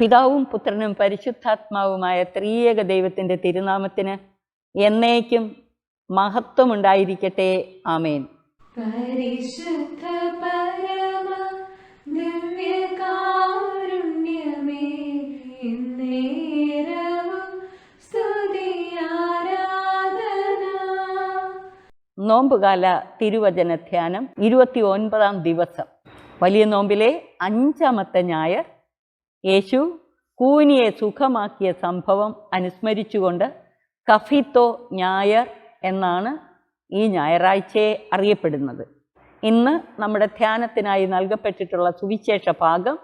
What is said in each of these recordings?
പിതാവും പുത്രനും പരിശുദ്ധാത്മാവുമായ ത്രിയേക ദൈവത്തിൻ്റെ തിരുനാമത്തിന് എന്നേക്കും മഹത്വമുണ്ടായിരിക്കട്ടെ. ആമേൻ. പരിശുദ്ധ പരമ ദിവ്യകാരുണ്യമേ, നേരവും സ്തുതി ആരാധന. നോമ്പുകാല തിരുവചന ധ്യാനം 29-ാം ദിവസം. വലിയ നോമ്പിലെ 5-ാമത്തെ ഞായർ യേശു കൂനിയെ സുഖമാക്കിയ സംഭവം അനുസ്മരിച്ചുകൊണ്ട് കഫീത്തോ ഞായർ എന്നാണ് ഈ ഞായറാഴ്ചയെ അറിയപ്പെടുന്നത്. ഇന്ന് നമ്മുടെ ധ്യാനത്തിനായി നൽകപ്പെട്ടിട്ടുള്ള സുവിശേഷ ഭാഗം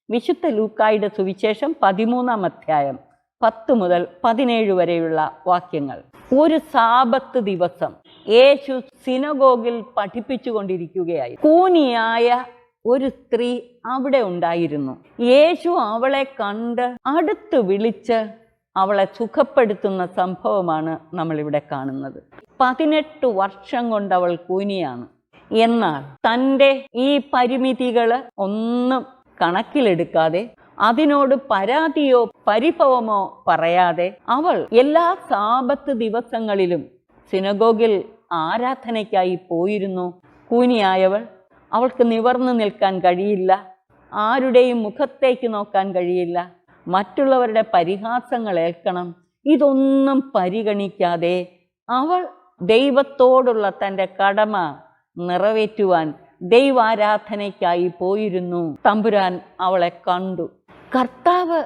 വിശുദ്ധ ലൂക്കായുടെ സുവിശേഷം 13-ാം അധ്യായം 10 മുതൽ 17 വരെയുള്ള വാക്യങ്ങൾ. ഒരു സാബത്ത് ദിവസം യേശു സിനഗോഗിൽ പഠിപ്പിച്ചു കൊണ്ടിരിക്കുകയായി. കൂനിയായ ഒരു സ്ത്രീ അവിടെ ഉണ്ടായിരുന്നു. യേശു അവളെ കണ്ട് അടുത്ത് വിളിച്ച് അവളെ സുഖപ്പെടുത്തുന്ന സംഭവമാണ് നമ്മളിവിടെ കാണുന്നത്. 18 വർഷം കൊണ്ട് അവൾ കൂനിയാണ്. എന്നാൽ തൻ്റെ ഈ പരിമിതികൾ ഒന്നും കണക്കിലെടുക്കാതെ, അതിനോട് പരാതിയോ പരിഭവമോ പറയാതെ അവൾ എല്ലാ സാബത്ത് ദിവസങ്ങളിലും സിനഗോഗിൽ ആരാധനയ്ക്കായി പോയിരുന്നു. കൂനിയായവൾ, അവൾക്ക് നിവർന്നു നിൽക്കാൻ കഴിയില്ല, ആരുടെയും മുഖത്തേക്ക് നോക്കാൻ കഴിയില്ല, മറ്റുള്ളവരുടെ പരിഹാസങ്ങൾ ഏൽക്കണം, ഇതൊന്നും പരിഗണിക്കാതെ അവൾ ദൈവത്തോടുള്ള തൻ്റെ കടമ നിറവേറ്റുവാൻ ദൈവാരാധനയ്ക്കായി പോയിരുന്നു. തമ്പുരാൻ അവളെ കണ്ടു. കർത്താവ്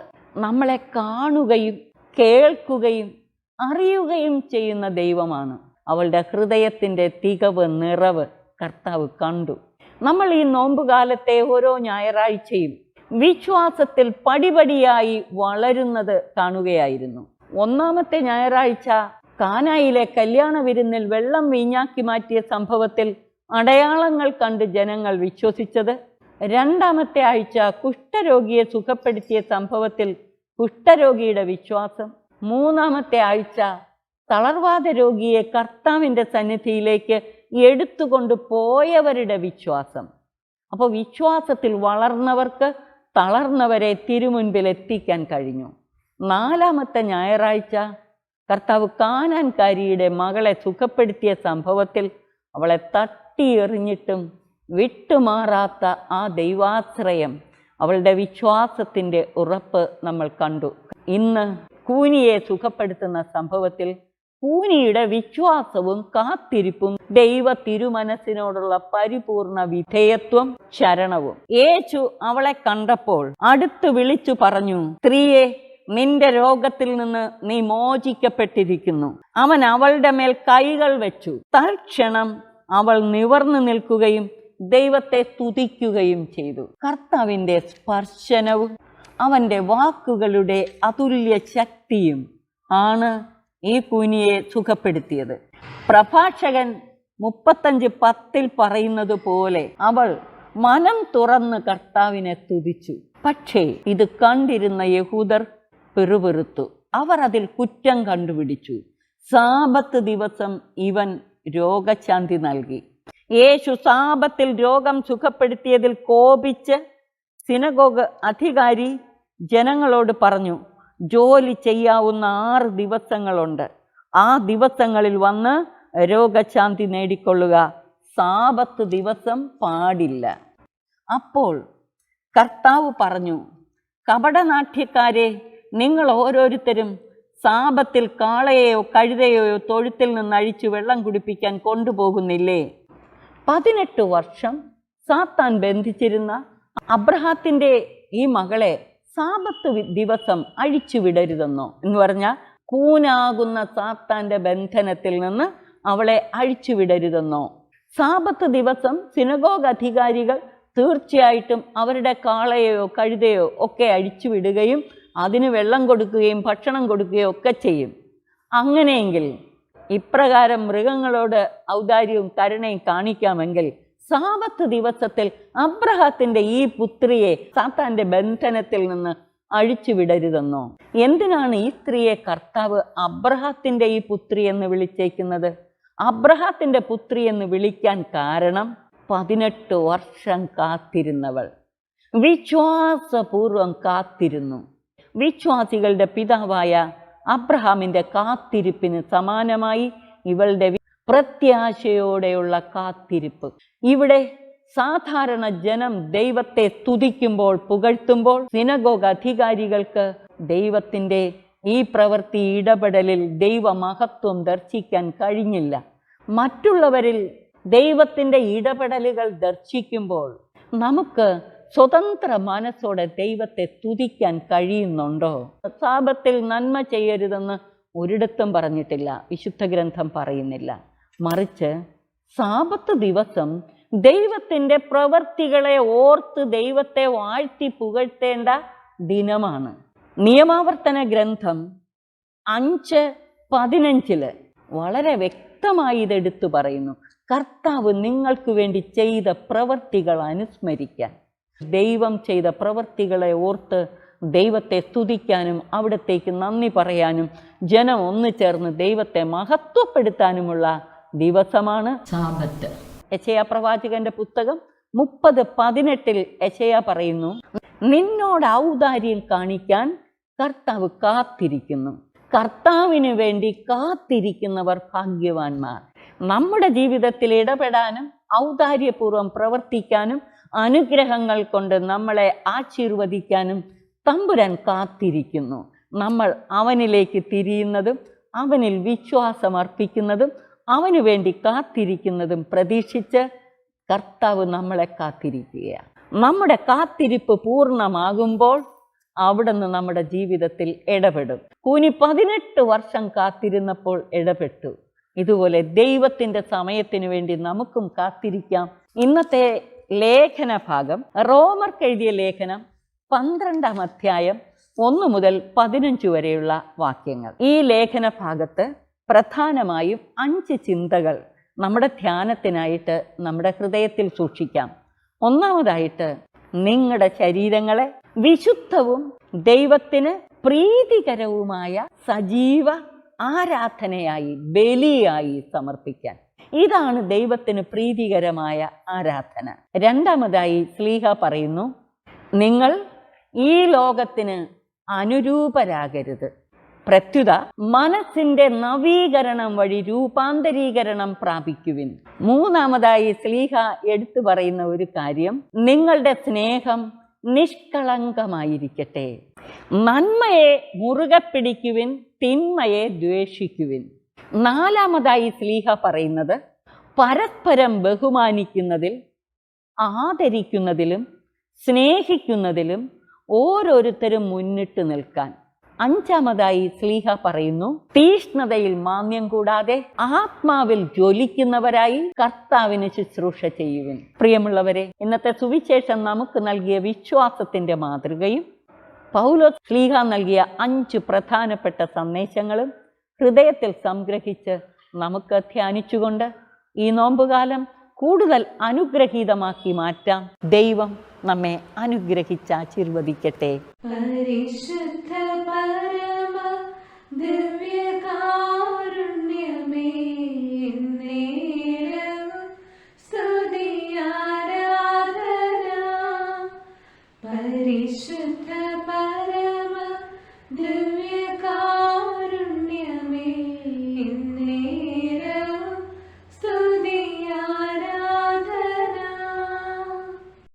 നമ്മളെ കാണുകയും കേൾക്കുകയും അറിയുകയും ചെയ്യുന്ന ദൈവമാണ്. അവളുടെ ഹൃദയത്തിൻ്റെ തികവ്, നിറവ് കർത്താവ് കണ്ടു. നമ്മൾ ഈ നോമ്പുകാലത്തെ ഓരോ ഞായറാഴ്ചയും വിശ്വാസത്തിൽ പടിപടിയായി വളരുന്നത് കാണുകയായിരുന്നു. 1-ാമത്തെ ഞായറാഴ്ച കാനായിലെ കല്യാണ വിരുന്നിൽ വെള്ളം വീഞ്ഞാക്കി മാറ്റിയ സംഭവത്തിൽ അടയാളങ്ങൾ കണ്ട് ജനങ്ങൾ വിശ്വസിച്ചത്. 2-ാമത്തെ ആഴ്ച കുഷ്ഠരോഗിയെ സുഖപ്പെടുത്തിയ സംഭവത്തിൽ കുഷ്ഠരോഗിയുടെ വിശ്വാസം. 3-ാമത്തെ ആഴ്ച തളർവാദ രോഗിയെ കർത്താവിൻ്റെ സന്നിധിയിലേക്ക് എടുത്തുകൊണ്ട് പോയവരുടെ വിശ്വാസം. അപ്പോൾ വിശ്വാസത്തിൽ വളർന്നവർക്ക് തളർന്നവരെ തിരുമുൻപിൽ എത്തിക്കാൻ കഴിഞ്ഞു. 4-ാമത്തെ ഞായറാഴ്ച കർത്താവ് കാനാൻകാരിയുടെ മകളെ സുഖപ്പെടുത്തിയ സംഭവത്തിൽ അവളെ തട്ടിയെറിഞ്ഞിട്ടും വിട്ടുമാറാത്ത ആ ദൈവാശ്രയം, അവളുടെ വിശ്വാസത്തിൻ്റെ ഉറപ്പ് നമ്മൾ കണ്ടു. ഇന്ന് കൂനിയെ സുഖപ്പെടുത്തുന്ന സംഭവത്തിൽ കൂനിയുടെ വിശ്വാസവും കാത്തിരിപ്പും ദൈവ തിരുമനസ്സിനോടുള്ള പരിപൂർണ വിധേയത്വം, ശരണവും. യേശു അവളെ കണ്ടപ്പോൾ അടുത്ത് വിളിച്ചു പറഞ്ഞു, സ്ത്രീയെ, നിന്റെ രോഗത്തിൽ നിന്ന് നീ മോചിക്കപ്പെട്ടിരിക്കുന്നു. അവൻ അവളുടെ മേൽ കൈകൾ വെച്ചു. തൽക്ഷണം അവൾ നിവർന്നു നിൽക്കുകയും ദൈവത്തെ സ്തുതിക്കുകയും ചെയ്തു. കർത്താവിൻ്റെ സ്പർശനവും അവൻ്റെ വാക്കുകളുടെ അതുല്യ ശക്തിയും ആണ് ഈ കൂനിയെ സുഖപ്പെടുത്തിയത്. പ്രഭാഷകൻ 35:10 പറയുന്നത് പോലെ അവൾ മനം തുറന്ന് കർത്താവിനെ സ്തുതിച്ചു. പക്ഷേ ഇത് കണ്ടിരുന്ന യഹൂദർ പിറുപിറുത്തു. അവർ അതിൽ കുറ്റം കണ്ടുപിടിച്ചു. സാബത്ത് ദിവസം ഇവൻ രോഗശാന്തി നൽകി. യേശു സാബത്തിൽ രോഗം സുഖപ്പെടുത്തിയതിൽ കോപിച്ച് സിനഗോഗ് അധികാരി ജനങ്ങളോട് പറഞ്ഞു, ജോലി ചെയ്യാവുന്ന 6 ദിവസങ്ങളുണ്ട്. ആ ദിവസങ്ങളിൽ വന്ന് രോഗശാന്തി നേടിക്കൊള്ളുക. സാബത്ത് ദിവസം പാടില്ല. അപ്പോൾ കർത്താവ് പറഞ്ഞു, കപടനാട്യക്കാരെ, നിങ്ങൾ ഓരോരുത്തരും സാബത്തിൽ കാളയെയോ കഴുതയെയോ തൊഴുത്തിൽ നിന്ന് അഴിച്ചു വെള്ളം കുടിപ്പിക്കാൻ കൊണ്ടുപോകുന്നില്ലേ? 18 വർഷം സാത്താൻ ബന്ധിച്ചിരുന്ന അബ്രഹാത്തിൻ്റെ ഈ മകളെ സാബത്ത് ദിവസം അഴിച്ചു വിടരുതെന്നോ? എന്ന് പറഞ്ഞാൽ കൂനാകുന്ന സാത്താൻ്റെ ബന്ധനത്തിൽ നിന്ന് അവളെ അഴിച്ചു വിടരുതെന്നോ? സാബത്ത് ദിവസം സിനഗോഗ് അധികാരികൾ തീർച്ചയായിട്ടും അവരുടെ കാളയെയോ കഴുതയോ ഒക്കെ അഴിച്ചു വിടുകയും അതിന് വെള്ളം കൊടുക്കുകയും ഭക്ഷണം കൊടുക്കുകയും ഒക്കെ ചെയ്യും. അങ്ങനെയെങ്കിൽ ഇപ്രകാരം മൃഗങ്ങളോട് ഔദാര്യവും കരുണയും കാണിക്കാമെങ്കിൽ സാബത്ത് ദിവസത്തിൽ അബ്രഹാത്തിൻ്റെ ഈ പുത്രിയെ സാത്താൻ്റെ ബന്ധനത്തിൽ നിന്ന് അഴിച്ചു വിടരുതെന്നോ? എന്തിനാണ് ഈ സ്ത്രീയെ കർത്താവ് അബ്രഹാത്തിൻ്റെ ഈ പുത്രി എന്ന് വിളിച്ചേക്കുന്നത്? അബ്രഹാത്തിൻ്റെ പുത്രി എന്ന് വിളിക്കാൻ കാരണം 18 വർഷം കാത്തിരുന്നവൾ, വിശ്വാസപൂർവം കാത്തിരുന്നു. വിശ്വാസികളുടെ പിതാവായ അബ്രഹാമിൻ്റെ കാത്തിരിപ്പിന് സമാനമായി ഇവളുടെ പ്രത്യാശയോടെയുള്ള കാത്തിരിപ്പ്. ഇവിടെ സാധാരണ ജനം ദൈവത്തെ സ്തുതിക്കുമ്പോൾ, പുകഴ്ത്തുമ്പോൾ, സിനഗോഗ് അധികാരികൾക്ക് ദൈവത്തിൻ്റെ ഈ പ്രവൃത്തി ഇടപെടലിൽ ദൈവമഹത്വം ദർശിക്കാൻ കഴിഞ്ഞില്ല. മറ്റുള്ളവരിൽ ദൈവത്തിൻ്റെ ഇടപെടലുകൾ ദർശിക്കുമ്പോൾ നമുക്ക് സ്വതന്ത്ര മനസ്സോടെ ദൈവത്തെ സ്തുതിക്കാൻ കഴിയുന്നുണ്ടോ? സാബത്തിൽ നന്മ ചെയ്യരുതെന്ന് ഒരിടത്തും പറഞ്ഞിട്ടില്ല, വിശുദ്ധ ഗ്രന്ഥം പറയുന്നില്ല. മറിച്ച് സാബത്ത് ദിവസം ദൈവത്തിൻ്റെ പ്രവൃത്തികളെ ഓർത്ത് ദൈവത്തെ വാഴ്ത്തി പുകഴ്ത്തേണ്ട ദിനമാണ്. നിയമാവർത്തന ഗ്രന്ഥം 5:15 വളരെ വ്യക്തമായി ഇതെടുത്തു പറയുന്നു. കർത്താവ് നിങ്ങൾക്ക് വേണ്ടി ചെയ്ത പ്രവൃത്തികൾ അനുസ്മരിക്കാൻ, ദൈവം ചെയ്ത പ്രവൃത്തികളെ ഓർത്ത് ദൈവത്തെ സ്തുതിക്കാനും അവിടത്തേക്ക് നന്ദി പറയാനും ജനം ഒന്നു ചേർന്ന് ദൈവത്തെ മഹത്വപ്പെടുത്താനുമുള്ള ദിവസമാണ് സാബത്ത്. യെശയ്യാ പ്രവാചകന്റെ പുസ്തകം 30:18 യെശയ്യാ പറയുന്നു, നിന്നോട് ഔദാര്യം കാണിക്കാൻ കർത്താവ് കാത്തിരിക്കുന്നു. കർത്താവിന് വേണ്ടി കാത്തിരിക്കുന്നവർ ഭാഗ്യവാന്മാർ. നമ്മുടെ ജീവിതത്തിൽ ഇടപെടാനും ഔദാര്യപൂർവ്വം പ്രവർത്തിക്കാനും അനുഗ്രഹങ്ങൾ കൊണ്ട് നമ്മളെ ആശീർവദിക്കാനും തമ്പുരാൻ കാത്തിരിക്കുന്നു. നമ്മൾ അവനിലേക്ക് തിരിയുന്നതും അവനിൽ വിശ്വാസം അർപ്പിക്കുന്നതും അവന് വേണ്ടി കാത്തിരിക്കുന്നതും പ്രതീക്ഷിച്ച് കർത്താവ് നമ്മളെ കാത്തിരിക്കുകയാണ്. നമ്മുടെ കാത്തിരിപ്പ് പൂർണ്ണമാകുമ്പോൾ അവിടുന്ന് നമ്മുടെ ജീവിതത്തിൽ ഇടപെടും. കൂനി 18 വർഷം കാത്തിരുന്നപ്പോൾ ഇടപെട്ടു. ഇതുപോലെ ദൈവത്തിൻ്റെ സമയത്തിന് വേണ്ടി നമുക്കും കാത്തിരിക്കാം. ഇന്നത്തെ ലേഖന ഭാഗം റോമർക്ക് എഴുതിയ ലേഖനം 12-ാം അധ്യായം 1 മുതൽ 15 വരെയുള്ള വാക്യങ്ങൾ. ഈ ലേഖന ഭാഗത്ത് പ്രധാനമായും 5 ചിന്തകൾ നമ്മുടെ ധ്യാനത്തിനായിട്ട് നമ്മുടെ ഹൃദയത്തിൽ സൂക്ഷിക്കാം. ഒന്നാമതായിട്ട്, നിങ്ങളുടെ ശരീരങ്ങളെ വിശുദ്ധവും ദൈവത്തിന് പ്രീതികരവുമായ സജീവ ആരാധനയായി, ബലിയായി സമർപ്പിക്കാൻ. ഇതാണ് ദൈവത്തിന് പ്രീതികരമായ ആരാധന. രണ്ടാമതായി ശ്ലീഹ പറയുന്നു, നിങ്ങൾ ഈ ലോകത്തിന് അനുരൂപരാകരുത്, പ്രത്യുത മനസ്സിൻ്റെ നവീകരണം വഴി രൂപാന്തരീകരണം പ്രാപിക്കുവിൻ. മൂന്നാമതായി ശ്ലീഹ എടുത്തു പറയുന്ന ഒരു കാര്യം, നിങ്ങളുടെ സ്നേഹം നിഷ്കളങ്കമായിരിക്കട്ടെ. നന്മയെ മുറുകെ പിടിക്കുവിൻ, തിന്മയെ ദ്വേഷിക്കുവിൻ. നാലാമതായി ശ്ലീഹ പറയുന്നത്, പരസ്പരം ബഹുമാനിക്കുന്നതിൽ, ആദരിക്കുന്നതിലും സ്നേഹിക്കുന്നതിലും ഓരോരുത്തരും മുന്നിട്ട് നിൽക്കാൻ. അഞ്ചാമതായി ശ്ലീഹ പറയുന്നു, തീഷ്ണതയിൽ മാന്യം കൂടാതെ ആത്മാവിൽ ജ്വലിക്കുന്നവരായി കർത്താവിന് ശുശ്രൂഷ ചെയ്യുവിൻ. പ്രിയമുള്ളവരെ, ഇന്നത്തെ സുവിശേഷം നമുക്ക് നൽകിയ വിശ്വാസത്തിൻ്റെ മാതൃകയും പൗലോസ് ശ്ലീഹ നൽകിയ 5 പ്രധാനപ്പെട്ട സന്ദേശങ്ങളും ഹൃദയത്തിൽ സംഗ്രഹിച്ച് നമുക്ക് ധ്യാനിച്ചുകൊണ്ട് ഈ നോമ്പുകാലം കൂടുതൽ അനുഗ്രഹീതമാക്കി മാറ്റാം. ദൈവം നമ്മെ അനുഗ്രഹിച്ച് ആശീർവദിക്കട്ടെ. പരിശുദ്ധ